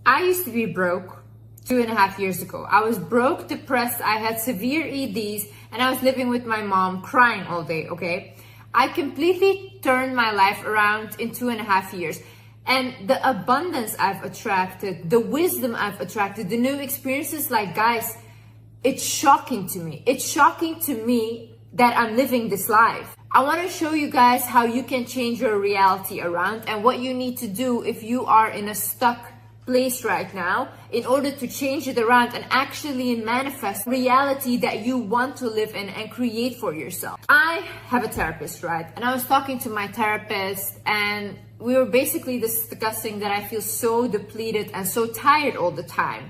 I used to be broke 2.5 years ago. I was broke, depressed, I had severe EDs, and I was living with my mom crying all day, okay? I completely turned my life around in 2.5 years. And the abundance I've attracted, the wisdom I've attracted, the new experiences, like, guys, it's shocking to me. It's shocking to me that I'm living this life. I want to show you guys how you can change your reality around and what you need to do if you are in a stuck place right now in order to change it around and actually manifest reality that you want to live in and create for yourself. I have a therapist, right? And I was talking to my therapist and we were basically discussing that I feel so depleted and so tired all the time.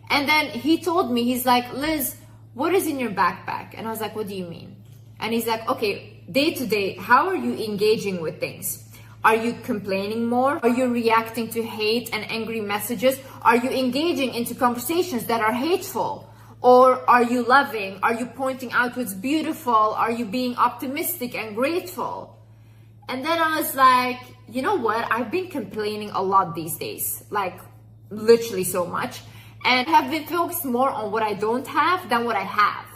And then he told me, he's like, Liz, what is in your backpack? And I was like, what do you mean? And he's like, okay, day to day, how are you engaging with things? Are you complaining more? Are you reacting to hate and angry messages? Are you engaging into conversations that are hateful? Or are you loving? Are you pointing out what's beautiful? Are you being optimistic and grateful? And then I was like, you know what? I've been complaining a lot these days, like literally so much, and have been focused more on what I don't have than what I have.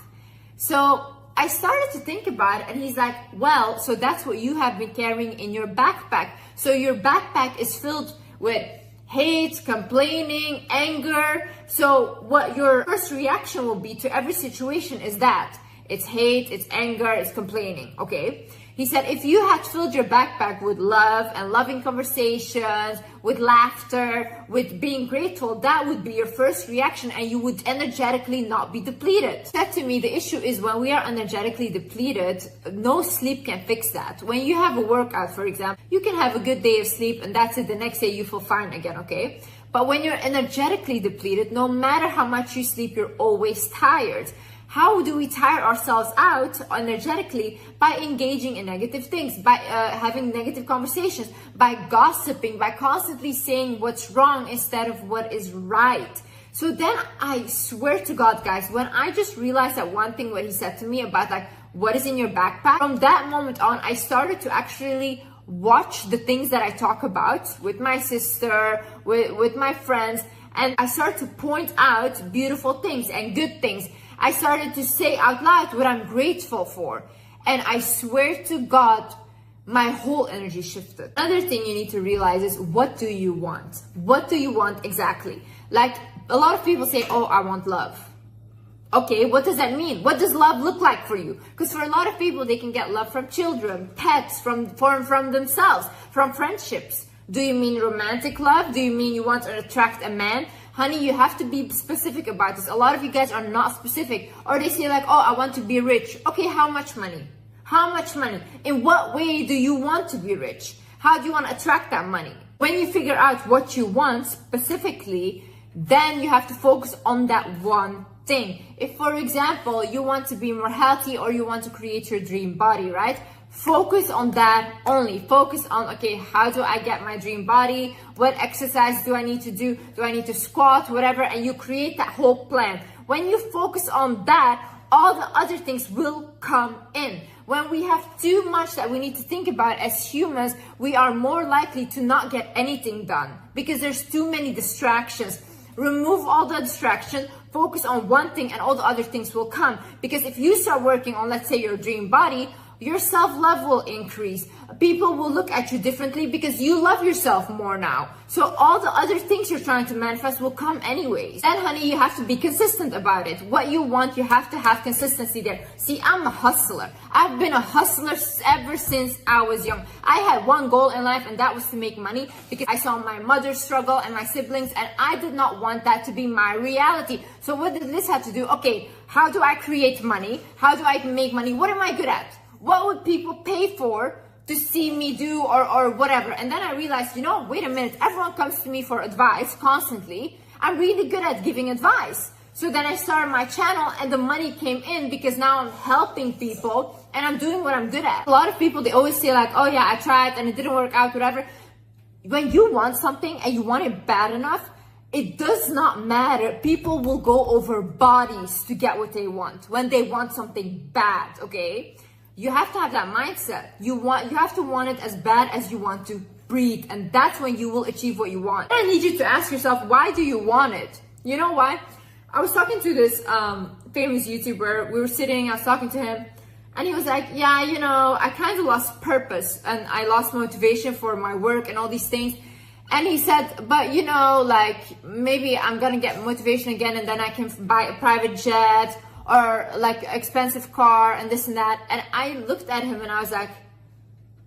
So I started to think about it, and he's like, well, so that's what you have been carrying in your backpack. So your backpack is filled with hate, complaining, anger. So what your first reaction will be to every situation is that it's hate, it's anger, it's complaining, okay? He said, if you had filled your backpack with love and loving conversations, with laughter, with being grateful, that would be your first reaction and you would energetically not be depleted. He said to me, the issue is when we are energetically depleted, no sleep can fix that. When you have a workout, for example, you can have a good day of sleep and that's it. The next day you feel fine again, okay? But when you're energetically depleted, no matter how much you sleep, you're always tired. How do we tire ourselves out energetically? By engaging in negative things, by having negative conversations, by gossiping, by constantly saying what's wrong instead of what is right. So then I swear to God, guys, when I just realized that one thing, what he said to me about like, what is in your backpack? From that moment on, I started to actually watch the things that I talk about with my sister, with my friends, and I started to point out beautiful things and good things. I started to say out loud what I'm grateful for. And I swear to God, my whole energy shifted. Another thing you need to realize is, what do you want? What do you want exactly? Like, a lot of people say, oh, I want love. Okay, what does that mean? What does love look like for you? Because for a lot of people, they can get love from children, pets, from themselves, from friendships. Do you mean romantic love? Do you mean you want to attract a man? Honey, you have to be specific about this. A lot of you guys are not specific. Or they say like, oh, I want to be rich. Okay, how much money? How much money? In what way do you want to be rich? How do you want to attract that money? When you figure out what you want specifically, then you have to focus on that one thing. If, for example, you want to be more healthy or you want to create your dream body, right? Focus on that only. Focus on, okay, how do I get my dream body? What exercise do I need to do? Do I need to squat? Whatever. And you create that whole plan. When you focus on that, all the other things will come in. When we have too much that we need to think about as humans, we are more likely to not get anything done because there's too many distractions. Remove all the distractions, focus on one thing and all the other things will come. Because if you start working on, let's say, your dream body, your self-love will increase. People will look at you differently because you love yourself more now. So all the other things you're trying to manifest will come anyways. And honey, you have to be consistent about it. What you want, you have to have consistency there. See, I'm a hustler. I've been a hustler ever since I was young. I had one goal in life and that was to make money because I saw my mother struggle and my siblings and I did not want that to be my reality. So what did Liz have to do? Okay, how do I create money? How do I make money? What am I good at? What would people pay for to see me do or whatever? And then I realized, you know, wait a minute, everyone comes to me for advice constantly. I'm really good at giving advice. So then I started my channel and the money came in because now I'm helping people and I'm doing what I'm good at. A lot of people, they always say like, oh yeah, I tried and it didn't work out, whatever. When you want something and you want it bad enough, it does not matter. People will go over bodies to get what they want when they want something bad, okay? You have to have that mindset. You have to want it as bad as you want to breathe, and that's when you will achieve what you want. I need you to ask yourself, why do you want it? You know why? I was talking to this famous YouTuber. We were sitting, I was talking to him, and he was like, yeah, you know, I kind of lost purpose and I lost motivation for my work and all these things. And he said, but you know, like maybe I'm gonna get motivation again and then I can buy a private jet or like an expensive car and this and that. And I looked at him and I was like,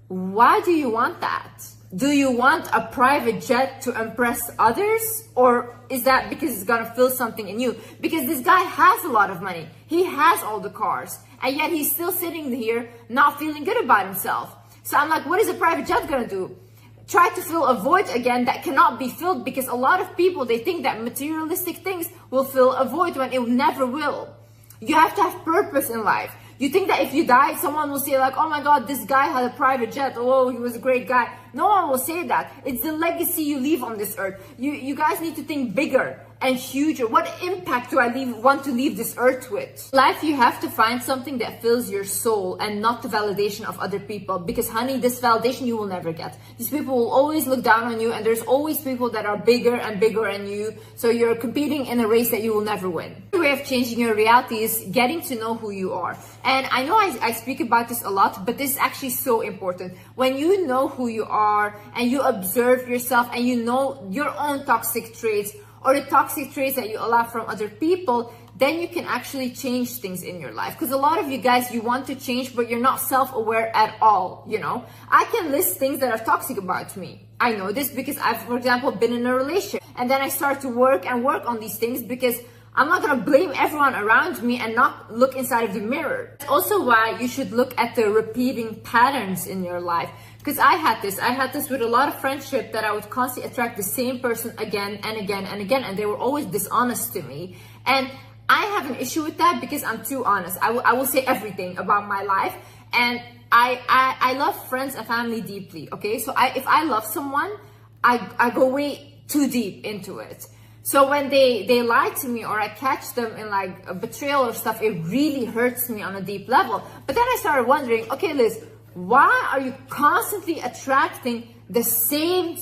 why do you want that? Do you want a private jet to impress others? Or is that because it's gonna feel something in you? Because this guy has a lot of money. He has all the cars. And yet he's still sitting here not feeling good about himself. So I'm like, what is a private jet gonna do? Try to fill a void again that cannot be filled, because a lot of people, they think that materialistic things will fill a void when it never will. You have to have purpose in life. You think that if you die, someone will say like, oh my God, this guy had a private jet. Oh, he was a great guy. No one will say that. It's the legacy you leave on this earth. You guys need to think bigger and huger. What impact do I want to leave this earth with? Life, you have to find something that fills your soul and not the validation of other people. Because honey, this validation you will never get. These people will always look down on you, and there's always people that are bigger and bigger than you. So you're competing in a race that you will never win. The way of changing your reality is getting to know who you are. And I know I speak about this a lot, but this is actually so important. When you know who you are and you observe yourself and you know your own toxic traits, or the toxic traits that you allow from other people, then you can actually change things in your life. Because a lot of you guys, you want to change, but you're not self-aware at all, you know? I can list things that are toxic about me. I know this because I've, for example, been in a relationship. And then I start to work on these things, because I'm not gonna blame everyone around me and not look inside of the mirror. That's also why you should look at the repeating patterns in your life. Because I had this with a lot of friendship, that I would constantly attract the same person again and again and again, and they were always dishonest to me. And I have an issue with that because I'm too honest. I will say everything about my life, and I love friends and family deeply, okay? So if I love someone, I go way too deep into it. So when they lie to me or I catch them in like a betrayal or stuff, it really hurts me on a deep level. But then I started wondering, okay, Liz, why are you constantly attracting the same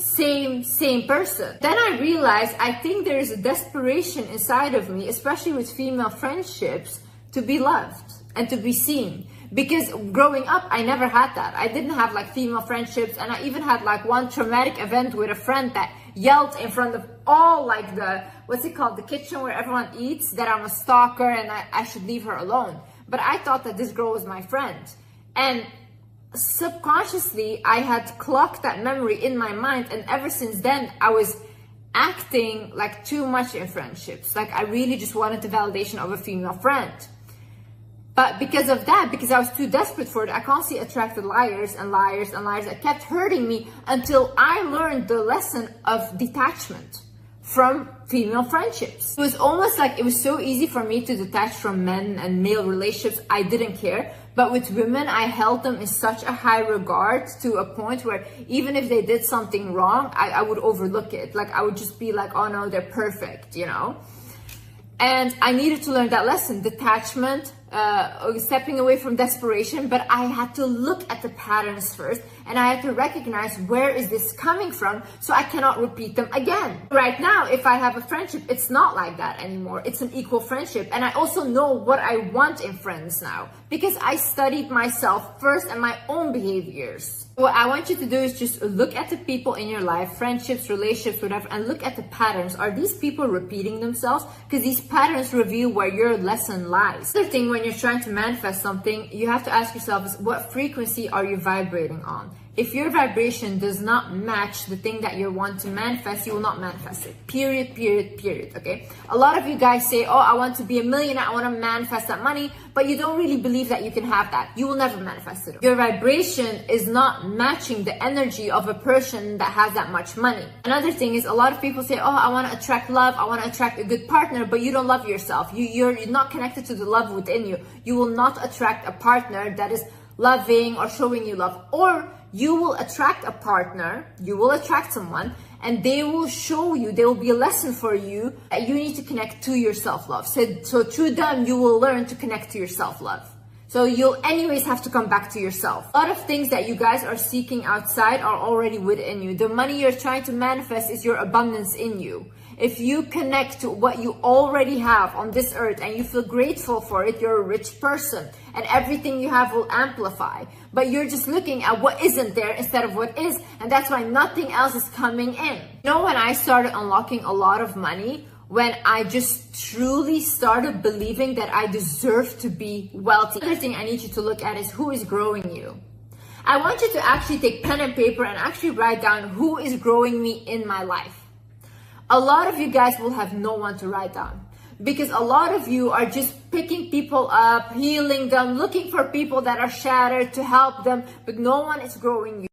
person? Then I realized, I think there is a desperation inside of me, especially with female friendships, to be loved and to be seen. Because growing up, I never had that. I didn't have like female friendships, and I even had like one traumatic event with a friend that yelled in front of all like the, what's it called, the kitchen where everyone eats, that I'm a stalker and I should leave her alone. But I thought that this girl was my friend. And subconsciously, I had clocked that memory in my mind, and ever since then, I was acting like too much in friendships. Like I really just wanted the validation of a female friend. But because of that, because I was too desperate for it, I constantly attracted liars and liars and liars that kept hurting me, until I learned the lesson of detachment from female friendships. It was almost like it was so easy for me to detach from men and male relationships. I didn't care. But with women, I held them in such a high regard, to a point where even if they did something wrong, I would overlook it. Like I would just be like, oh no, they're perfect, you know? And I needed to learn that lesson, detachment, stepping away from desperation. But I had to look at the patterns first, and I had to recognize, where is this coming from, so I cannot repeat them again. Right now, if I have a friendship, it's not like that anymore. It's an equal friendship. And I also know what I want in friends now, because I studied myself first and my own behaviors. What I want you to do is just look at the people in your life, friendships, relationships, whatever, and look at the patterns. Are these people repeating themselves? Because these patterns reveal where your lesson lies. The other thing, when you're trying to manifest something, you have to ask yourself is, what frequency are you vibrating on? If your vibration does not match the thing that you want to manifest, you will not manifest it. Period, period, period, okay? A lot of you guys say, oh, I want to be a millionaire, I want to manifest that money, but you don't really believe that you can have that. You will never manifest it. Your vibration is not matching the energy of a person that has that much money. Another thing is, a lot of people say, oh, I want to attract love, I want to attract a good partner, but you don't love yourself. You're not connected to the love within you. You will not attract a partner that is loving or showing you love. Or you will attract a partner, you will attract someone, and they will show you, there will be a lesson for you that you need to connect to your self-love. So through them, you will learn to connect to your self-love. So you'll anyways have to come back to yourself. A lot of things that you guys are seeking outside are already within you. The money you're trying to manifest is your abundance in you. If you connect to what you already have on this earth and you feel grateful for it, you're a rich person and everything you have will amplify. But you're just looking at what isn't there instead of what is, and that's why nothing else is coming in. You know, when I started unlocking a lot of money, when I just truly started believing that I deserve to be wealthy. Another thing I need you to look at is who is growing you. I want you to actually take pen and paper and actually write down who is growing me in my life. A lot of you guys will have no one to write down because a lot of you are just picking people up, healing them, looking for people that are shattered to help them, but no one is growing you.